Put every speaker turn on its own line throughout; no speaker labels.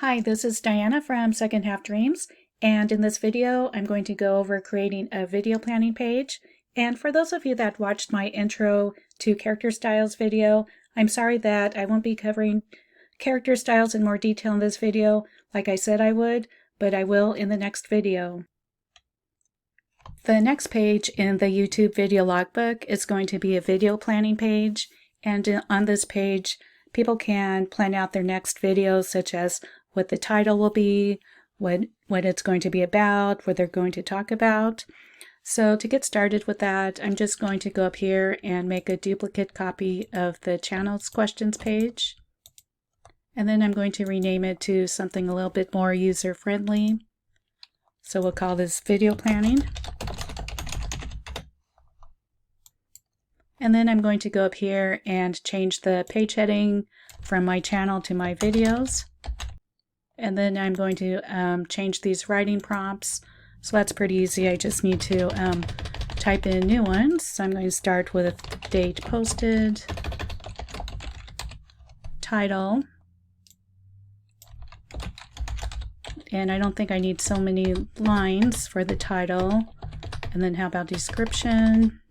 Hi, this is Diana from Second Half Dreams, and in this video I'm going to go over creating a video planning page. And for those of you that watched my intro to character styles video, I'm sorry that I won't be covering character styles in more detail in this video like I said I would, but I will in the next video. The next page in the YouTube video logbook is going to be a video planning page, and on this page people can plan out their next videos, such as what the title will be, what it's going to be about, what they're going to talk about. So to get started with that, I'm just going to go up here and make a duplicate copy of the channels questions page. And then I'm going to rename it to something a little bit more user-friendly. So we'll call this video planning. And then I'm going to go up here and change the page heading from my channel to my videos. And then I'm going to change these writing prompts. So that's pretty easy. I just need to type in new ones. So I'm going to start with date posted, title, and I don't think I need so many lines for the title. And then how about description?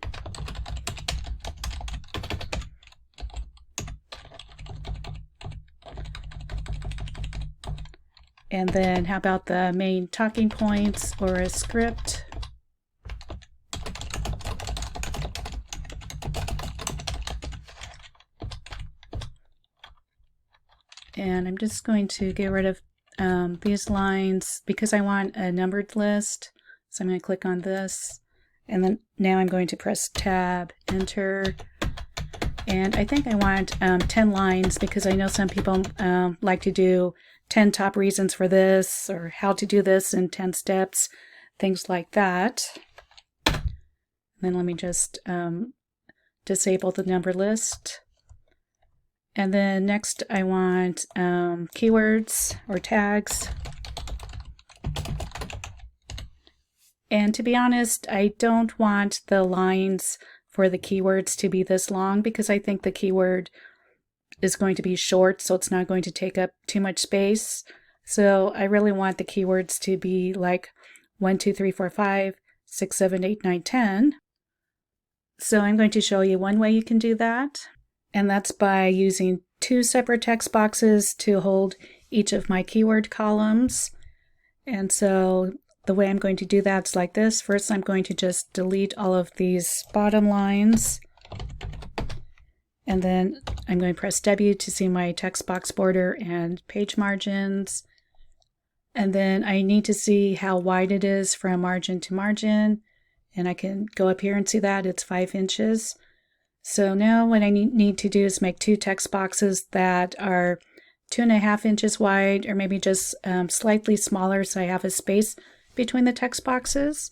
And then how about the main talking points or a script? And I'm just going to get rid of these lines because I want a numbered list. So I'm going to click on this. And then now I'm going to press Tab, Enter. And I think I want 10 lines because I know some people like to do 10 top reasons for this, or how to do this in 10 steps, things like that. And then let me just disable the number list. And then next I want keywords or tags. And to be honest, I don't want the lines for the keywords to be this long because I think the keyword is going to be short, so it's not going to take up too much space. So I really want the keywords to be like 1, 2, 3, 4, 5, 6, 7, 8, 9, 10. So I'm going to show you one way you can do that, and that's by using two separate text boxes to hold each of my keyword columns. And so the way I'm going to do that is like this. First, I'm going to just delete all of these bottom lines. And then I'm going to press W to see my text box border and page margins. And then I need to see how wide it is from margin to margin. And I can go up here and see that it's 5 inches. So now what I need to do is make two text boxes that are 2.5 inches wide, or maybe just slightly smaller so I have a space between the text boxes.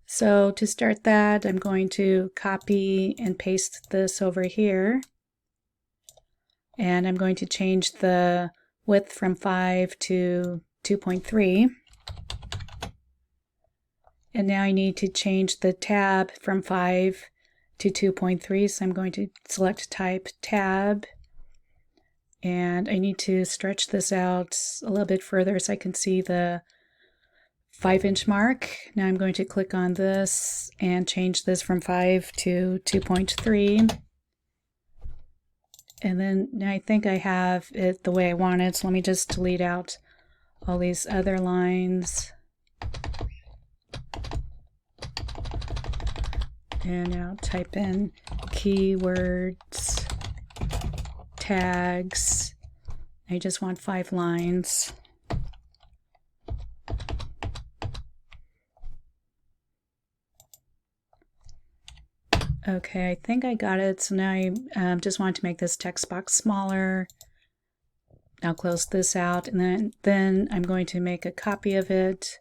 So to start that, I'm going to copy and paste this over here. And I'm going to change the width from 5 to 2.3. And now I need to change the tab from 5 to 2.3. So I'm going to select type tab. And I need to stretch this out a little bit further so I can see the 5-inch mark. Now I'm going to click on this and change this from 5 to 2.3. And then now I think I have it the way I want it. So let me just delete out all these other lines. And now type in keywords, tags. I just want 5 lines. Okay, I think I got it. So now I just want to make this text box smaller. I'll close this out, and then I'm going to make a copy of it,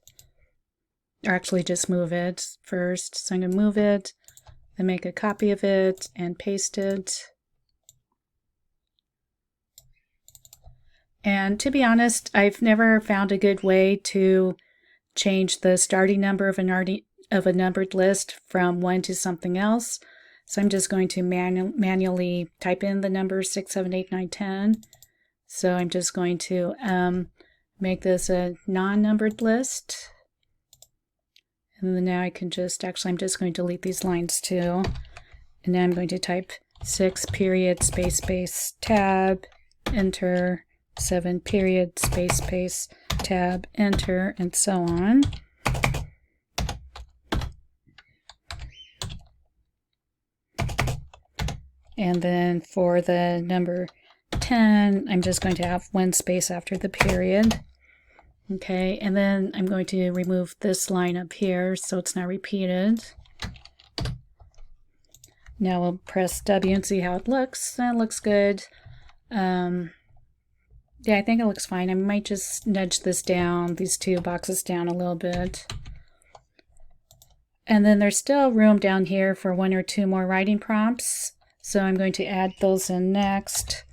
or actually just move it first. So I'm going to move it, then make a copy of it and paste it. And to be honest, I've never found a good way to change the starting number of a numbered list from 1 to something else. So I'm just going to manually type in the numbers 6, 7, 8, 9, 10. So I'm just going to make this a non-numbered list. And then now I can actually I'm just going to delete these lines too. And now I'm going to type 6 period space space tab, enter, 7 period space space tab, enter, and so on. And then for the number 10, I'm just going to have 1 space after the period. Okay, and then I'm going to remove this line up here so it's not repeated. Now we'll press W and see how it looks. That looks good. Yeah, I think it looks fine. I might just nudge this down, these 2 boxes down a little bit. And then there's still room down here for 1 or 2 more writing prompts. So I'm going to add those in next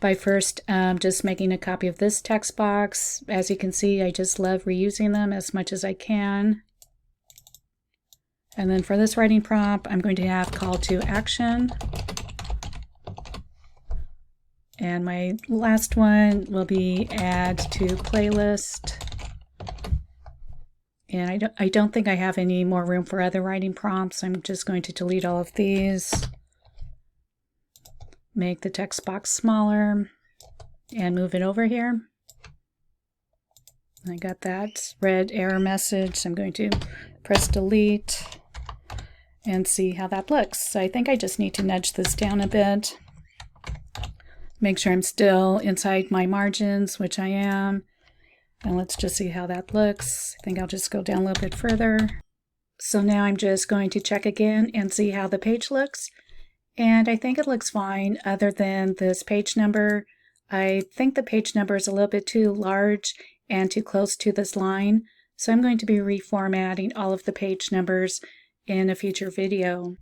by first just making a copy of this text box. As you can see, I just love reusing them as much as I can. And then for this writing prompt, I'm going to have call to action. And my last one will be add to playlist. And I don't think I have any more room for other writing prompts. I'm just going to delete all of these. Make the text box smaller and move it over here. I got that red error message. So I'm going to press delete and see how that looks. So I think I just need to nudge this down a bit. Make sure I'm still inside my margins, which I am. And let's just see how that looks. I think I'll just go down a little bit further. So now I'm just going to check again and see how the page looks. And I think it looks fine other than this page number. I think the page number is a little bit too large and too close to this line. So I'm going to be reformatting all of the page numbers in a future video.